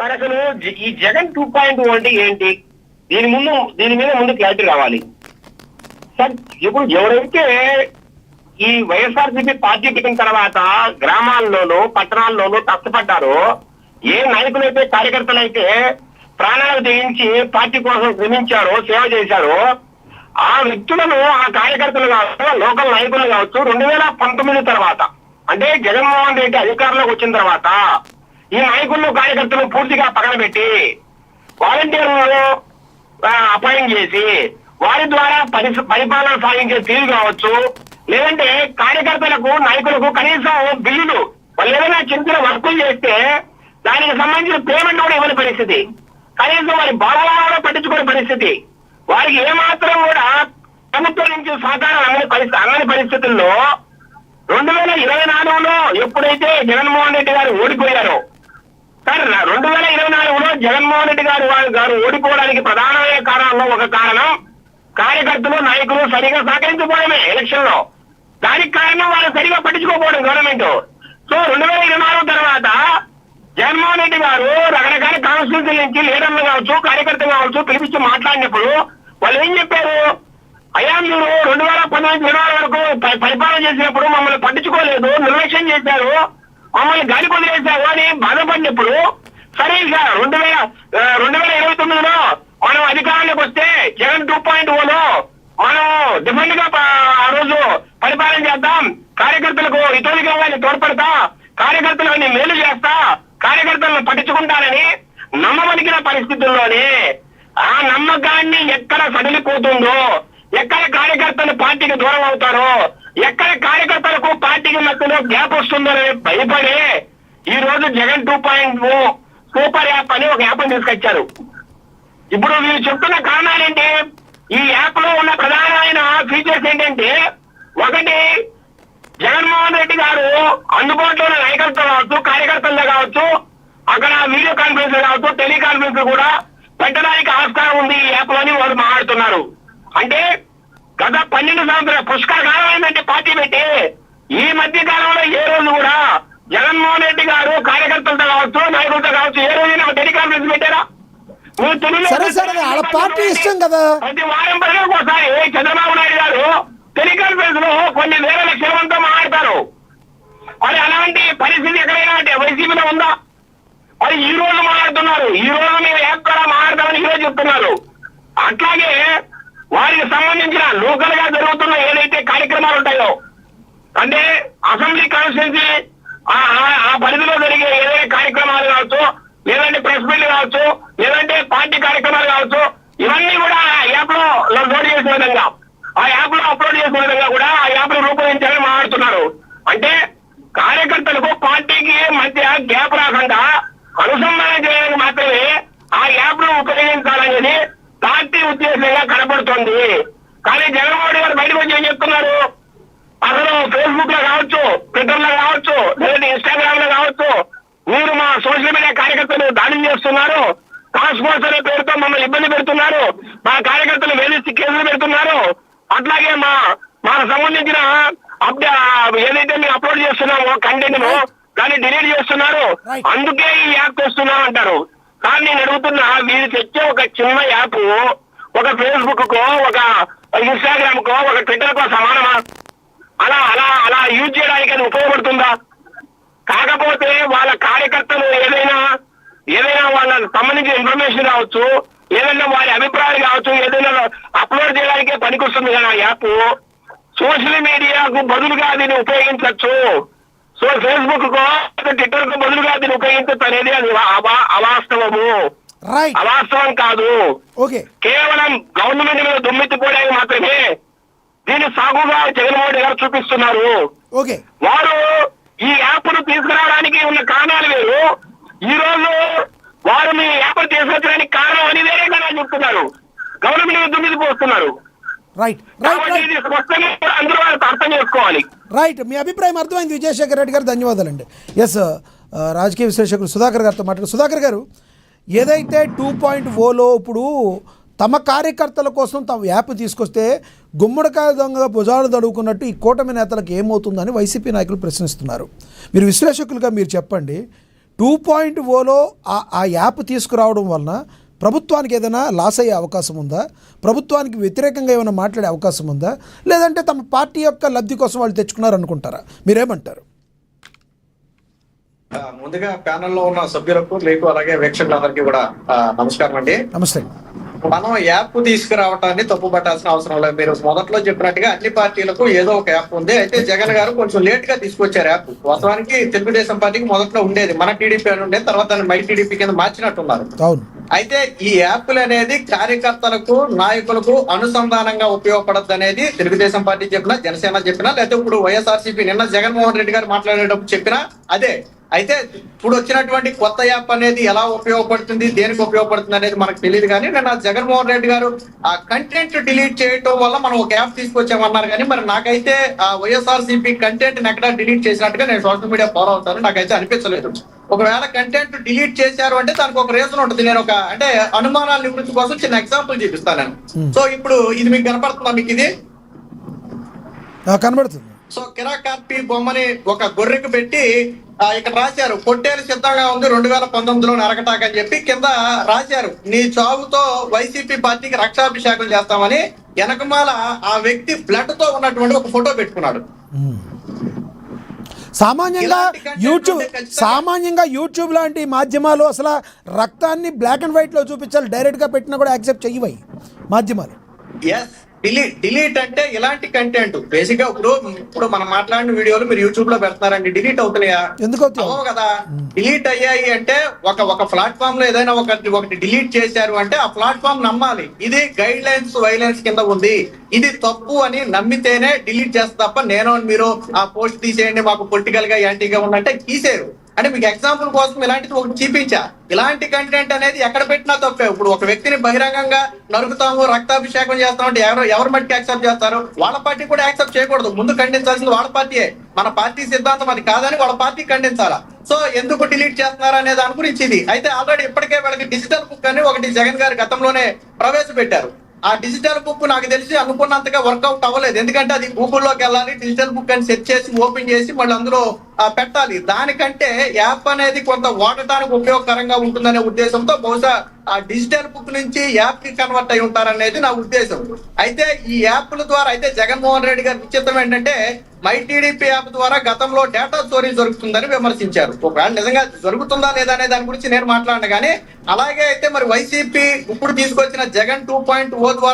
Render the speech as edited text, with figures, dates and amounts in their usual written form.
Sir అసలు ఈ జగన్ 2.0 అంటే ఏంటి? దీని మీద ముందు క్లారిటీ రావాలి సార్. ఇప్పుడు ఎవరైతే ఈ వైఎస్ఆర్సీపీ పార్టీ పెట్టిన తర్వాత గ్రామాల్లోనూ పట్టణాల్లోనూ కష్టపడ్డారో, ఏ నాయకులైతే కార్యకర్తలైతే ప్రాణాలు తెగించి పార్టీ కోసం శ్రమించారో, సేవ చేశారో, ఆ వ్యక్తులను, ఆ కార్యకర్తలు కావచ్చు, లోకల్ నాయకులు కావచ్చు, 2019 తర్వాత అంటే జగన్మోహన్ రెడ్డి అధికారంలోకి వచ్చిన తర్వాత ఈ నాయకులను, కార్యకర్తలను పూర్తిగా పగలబెట్టి వాలంటీర్లను అపాయింట్ చేసి వారి ద్వారా పరిపాలన సాగించే తీరు కావచ్చు, లేదంటే కార్యకర్తలకు, నాయకులకు కనీసం బిల్లులు వాళ్ళు ఏదైనా చిన్న వర్కులు చేస్తే దానికి సంబంధించిన పేమెంట్ కూడా ఇవ్వని పరిస్థితి, కనీసం వారి బాధలను పట్టించుకునే పరిస్థితి, వారికి ఏమాత్రం కూడా ప్రభుత్వం నుంచి సహకారం అందని పరిస్థితుల్లో 2024లో ఎప్పుడైతే జగన్మోహన్ రెడ్డి గారు ఓడిపోయారో సార్, 2024లో జగన్మోహన్ రెడ్డి గారు ఓడిపోవడానికి ప్రధానమైన కారణంలో ఒక కారణం కార్యకర్తలు, నాయకులు సరిగా సహకరించకపోవడమే ఎలక్షన్ లో. దానికి కారణం వాళ్ళు సరిగా పట్టించుకోకపోవడం గవర్నమెంట్. సో 2024 తర్వాత జగన్మోహన్ రెడ్డి గారు రకరకాల కాన్స్టిట్యూన్సీ నుంచి లీడర్లు కావచ్చు, కార్యకర్తలు కావచ్చు పిలిపించి మాట్లాడినప్పుడు వాళ్ళు ఏం చెప్పారు? అయ్యా మీరు 2019 వరకు పరిపాలన చేసినప్పుడు మమ్మల్ని పట్టించుకోలేదు, నిర్లక్ష్యం చేశారు, మమ్మల్ని గాలి కొదిలేశారు అని బాధపడినప్పుడు, సరే ఇక 2029లో మనం అధికారంలోకి వస్తే జగన్ 2.0లో మనం డిఫరెంట్ గా ఆ రోజు పరిపాలన చేద్దాం, కార్యకర్తలకు ఇతరులుగా తోడ్పడతా, కార్యకర్తలను మేలు చేస్తా, కార్యకర్తలను పట్టించుకుంటానని నమ్మబలికిన పరిస్థితుల్లోనే ఆ నమ్మకాన్ని ఎక్కడ సడిలిపోతుందో, ఎక్కడ కార్యకర్తలు పార్టీకి దూరం అవుతారో, ఎక్కడ కార్యకర్తలకు పార్టీకి మధ్యలో గ్యాప్ వస్తుందో భయపడి ఈ రోజు జగన్ 2.0 సూపర్ యాప్ అని ఒక యాప్ తీసుకొచ్చారు. ఇప్పుడు వీళ్ళు చెప్తున్న కారణాలేంటి? ఈ యాప్ లో ఉన్న ప్రధానమైన ఫీచర్స్ ఏంటంటే, ఒకటి జగన్మోహన్ రెడ్డి గారు అందుబాటులో ఉన్న నాయకత్వం కావచ్చు, కార్యకర్తల్లో కావచ్చు, అక్కడ వీడియో కాన్ఫరెన్స్ కావచ్చు, టెలికాన్ఫరెన్స్ కూడా పెట్టడానికి ఆస్కారం ఉంది ఈ యాప్ లోని వాళ్ళు మాట్లాడుతున్నారు. అంటే గత 12 సంవత్సరాల పుష్కర కాలం ఏంటంటే పార్టీ పెట్టి ఈ మధ్య కాలంలో ఏ రోజు కూడా జగన్మోహన్ రెడ్డి గారు కార్యకర్తలతో కావచ్చు, నాయకులతో కావచ్చు ఏ రోజైనా టెలికాన్ఫరెన్స్ పెట్టారా? పార్టీ ఇష్టం కదా. ప్రతి వారం పదిలకు ఒకసారి చంద్రబాబు నాయుడు గారు టెలికాన్ఫరెన్స్ లో కొన్ని వేల లక్షల మందితో మాట్లాడతారు. మరి అలాంటి పరిస్థితి ఎక్కడైనా అంటే వైసీపీలో ఉందా? మరి ఈ రోజు మాట్లాడుతున్నారు, ఈ రోజు మేము యాప్ ద్వారా మాట్లాడతామని ఈ రోజు చెప్తున్నారు. అట్లాగే వారికి సంబంధించిన లోకల్ గా జరుగుతున్న ఏదైతే కార్యక్రమాలు ఉంటాయో, అంటే అసెంబ్లీ కాన్స్టిట్యూన్సీ ఆ పరిధిలో జరిగే ఏదైనా కార్యక్రమాలు కావచ్చు, లేదంటే ప్రెస్ మీట్లు కావచ్చు, లేదంటే పార్టీ కార్యక్రమాలు కావచ్చు, ఇవన్నీ కూడా ఆ యాప్ లో లోడ్ చేసే విధంగా, ఆ యాప్ లో అప్లోడ్ చేసే విధంగా కూడా ఆ యాప్ లో రూపొందించాలని మాట్లాడుతున్నారు. అంటే కార్యకర్తలకు పార్టీకి మధ్య గ్యాప్ రాకుండా అనుసంధానం చేయడానికి మాత్రమే ఆ యాప్ ను ఉపయోగించాలనేది పార్టీ ఉద్దేశంగా కనబడుతోంది. కానీ జగన్మోహన్ గారు బయటకు వచ్చి ఏం చెప్తున్నారు? అసలు ఫేస్బుక్ లో కావచ్చు, ట్విట్టర్ లో కావచ్చు, లేదంటే ఇన్స్టాగ్రామ్ లో కావచ్చు, మీరు మా సోషల్ మీడియా కార్యకర్తలు దాడులు చేస్తున్నారు, టాస్క్ ఫోర్స్ అనే పేరుతో మమ్మల్ని ఇబ్బంది పెడుతున్నారు, మా కార్యకర్తలు వేధించి కేసులు పెడుతున్నారు, అట్లాగే మాకు సంబంధించిన ఏదైతే మేము అప్లోడ్ చేస్తున్నామో కంటెంట్ ను దాన్ని డిలీట్ చేస్తున్నారు, అందుకే ఈ యాప్ తెస్తున్నాం అంటారు. కానీ నేను అడుగుతున్నా, వీరు తెచ్చే ఒక చిన్న యాప్ ఒక ఫేస్బుక్ కో, ఒక ఇన్స్టాగ్రామ్ కో, ఒక ట్విట్టర్ కో సమానమా? అలా అలా అలా యూజ్ చేయడానికి అది ఉపయోగపడుతుందా? కాకపోతే వాళ్ళ కార్యకర్తలు ఏదైనా వాళ్ళకి సంబంధించిన ఇన్ఫర్మేషన్ కావచ్చు, ఏదైనా వారి అభిప్రాయాలు కావచ్చు, ఏదైనా అప్లోడ్ చేయడానికే పనికొస్తుంది కదా యాప్. సోషల్ మీడియాకు బదులుగా దీన్ని ఉపయోగించవచ్చు. సో ఫేస్బుక్ కో, ట్విట్టర్ కు బదులుగా దీన్ని ఉపయోగించచ్చు అనేది అది అవాస్తవము, అవాస్తవం కాదు. కేవలం గవర్నమెంట్ మీద దుమ్మెత్తిపోవడానికి మాత్రమే దీన్ని సాగుగా జగన్మోహన్ గారు చూపిస్తున్నారు. వారు ఈ యాప్ ను తీసుకురావడానికి ఉన్న కారణాలు వేరు, ఈ రోజు వారు మీ యాప్ తీసుకొచ్చడానికి కారణం అని వేరే కదా చెప్తున్నారు, గవర్నమెంట్ దుమ్మిది పోస్తున్నారు. అందరూ అర్థం చేసుకోవాలి. రైట్, మీ అభిప్రాయం అర్థమైంది విజయశేఖర్ రెడ్డి గారు, ధన్యవాదాలండి. ఎస్, రాజకీయ విశ్లేషకులు సుధాకర్ గారితో మాట్లాడు. సుధాకర్ గారు, ఏదైతే 2.0లో ఇప్పుడు తమ కార్యకర్తల కోసం తమ యాప్ తీసుకొస్తే గుమ్మడికాయ దొంగగా భుజాలు తడుకున్నట్టు ఈ కూటమి నేతలకు ఏమవుతుందని వైసీపీ నాయకులు ప్రశ్నిస్తున్నారు. మీరు విశ్లేషకులుగా మీరు చెప్పండి, 2.0లో ఆ యాప్ తీసుకురావడం వలన ప్రభుత్వానికి ఏదైనా లాస్ అయ్యే అవకాశం ఉందా? ప్రభుత్వానికి వ్యతిరేకంగా ఏమైనా మాట్లాడే అవకాశం ఉందా? లేదంటే తమ పార్టీ యొక్క లబ్ధి కోసం వాళ్ళు తెచ్చుకున్నారు అనుకుంటారా? మీరేమంటారు? ముందుగా ప్యానెల్లో ఉన్న సభ్యులకు మీకు అలాగే వీక్షకులందరికీ కూడా నమస్కారం అండి. నమస్తే. మనం యాప్ తీసుకురావటాన్ని తప్పు పట్టాల్సిన అవసరం లేదు. మీరు మొదట్లో చెప్పినట్టుగా అన్ని పార్టీలకు ఏదో ఒక యాప్ ఉంది. అయితే జగన్ గారు కొంచెం లేట్ గా తీసుకొచ్చారు యాప్. వాస్తవానికి తెలుగుదేశం పార్టీకి మొదట్లో ఉండేది, మన టీడీపీ అని ఉండేది, తర్వాత దాన్ని మై టీడీపీ కింద మార్చినట్టున్నారు. అవును. అయితే ఈ యాప్లు అనేది కార్యకర్తలకు నాయకులకు అనుసంధానంగా ఉపయోగపడద్దు అనేది తెలుగుదేశం పార్టీ చెప్పినా, జనసేన చెప్పినా, లేకపోతే ఇప్పుడు వైఎస్ఆర్సీపీ నిన్న జగన్మోహన్ రెడ్డి గారు మాట్లాడేటప్పుడు చెప్పినా అదే. అయితే ఇప్పుడు వచ్చినటువంటి కొత్త యాప్ అనేది ఎలా ఉపయోగపడుతుంది, దేనికి ఉపయోగపడుతుంది అనేది మనకు తెలియదు. కానీ నిన్న జగన్మోహన్ రెడ్డి గారు ఆ కంటెంట్ డిలీట్ చేయడం వల్ల మనం ఒక యాప్ తీసుకొచ్చామన్నారు. కానీ మరి నాకైతే ఆ వైఎస్ఆర్సీపీ కంటెంట్ ఎక్కడ డిలీట్ చేసినట్టుగా నేను సోషల్ మీడియా ఫాలో అవుతాను, నాకైతే అనిపించలేదు. ఒకవేళ కంటెంట్ డిలీట్ చేశారు అంటే దానికి ఒక రీజన్ ఉంటుంది. నేను ఒక అంటే అనుమానాల నివృత్తి కోసం చిన్న ఎగ్జాంపుల్ చూపిస్తాను నేను. సో ఇప్పుడు ఇది మీకు కనపడుతుందా? మీకు ఇది కనబడుతుంది. సో కిరాకార్పి బొమ్మని ఒక గొర్రెకు పెట్టి ఇక్కడ రాశారు, పొట్టేలు సిద్ధంగా ఉంది 2019లో నరకటాకని చెప్పి కింద రాశారు, నీ చావుతో వైసీపీ పార్టీకి రక్షాభిషేకం చేస్తామని. వెనకమాల ఆ వ్యక్తి బ్లడ్ తో ఉన్నటువంటి ఒక ఫోటో పెట్టుకున్నాడు. సామాన్యంగా యూట్యూబ్ లాంటి మాధ్యమాలు అసలు రక్తాన్ని బ్లాక్ అండ్ వైట్ లో చూపించాలి, డైరెక్ట్ గా పెట్టినా కూడా యాక్సెప్ట్ చెయ్యవై మాధ్యమాలు. ఎస్, డిలీట్ అంటే ఇలాంటి కంటెంట్ బేసిక్ గా ఇప్పుడు మనం మాట్లాడిన వీడియోలు మీరు యూట్యూబ్ లో పెడుతున్నారండి, డిలీట్ అవుతున్నాయా? ఎందుకు అవుతావు కదా. డిలీట్ అయ్యాయి అంటే ఒక ప్లాట్ఫామ్ లో ఏదైనా ఒకటి డిలీట్ చేశారు అంటే ఆ ప్లాట్ఫామ్ నమ్మాలి ఇది గైడ్ లైన్స్ వైలెన్స్ కింద ఉంది, ఇది తప్పు అని నమ్మితేనే డిలీట్ చేస్తా తప్ప నేను మీరు ఆ పోస్ట్ తీసేయండి మాకు పొలిటికల్ గా యాంటీగా ఉందంటే తీసేరు. అంటే మీకు ఎగ్జాంపుల్ కోసం ఇలాంటిది ఒకటి చూపించా. ఇలాంటి కంటెంట్ అనేది ఎక్కడ పెట్టినా తప్పే. ఇప్పుడు ఒక వ్యక్తిని బహిరంగంగా నరుకుతాము, రక్తాభిషేకం చేస్తామంటే ఎవరు మట్టికి యాక్సెప్ట్ చేస్తారు? వాళ్ళ పార్టీ కూడా యాక్సెప్ట్ చేయకూడదు. ముందు ఖండించాల్సింది వాళ్ళ పార్టీయే. మన పార్టీ సిద్ధాంతం అది కాదని వాళ్ళ పార్టీ ఖండించాలా. సో ఎందుకు డిలీట్ చేస్తున్నారు అనే దాని గురించి ఇది. అయితే ఆల్రెడీ ఇప్పటికే వాళ్ళకి డిజిటల్ బుక్ అని ఒకటి జగన్ గారు గతంలోనే ప్రవేశపెట్టారు. ఆ డిజిటల్ బుక్ నాకు తెలిసి అనుకున్నంతగా వర్కౌట్ అవ్వలేదు. ఎందుకంటే అది గూగుల్లోకి వెళ్ళాలి, డిజిటల్ బుక్ అని సెర్చ్ చేసి ఓపెన్ చేసి మళ్ళీ అందులో పెట్టాలి. దానికంటే యాప్ అనేది కొంత వాడటానికి ఉపయోగకరంగా ఉంటుందనే ఉద్దేశంతో బహుశా ఆ డిజిటల్ బుక్ నుంచి యాప్ కి కన్వర్ట్ అయి ఉంటారనేది నా ఉద్దేశం. అయితే ఈ యాప్ల ద్వారా అయితే జగన్మోహన్ రెడ్డి గారి విచిత్రం ఏంటంటే మై టీడీపీ యాప్ ద్వారా గతంలో డేటా చోరీ జరుగుతుందని విమర్శించారు. ఒకవేళ నిజంగా జరుగుతుందా లేదా అనే దాని గురించి నేను మాట్లాడను. కానీ అలాగే అయితే మరి వైసీపీ ఇప్పుడు తీసుకొచ్చిన జగన్ 2.0 ద్వారా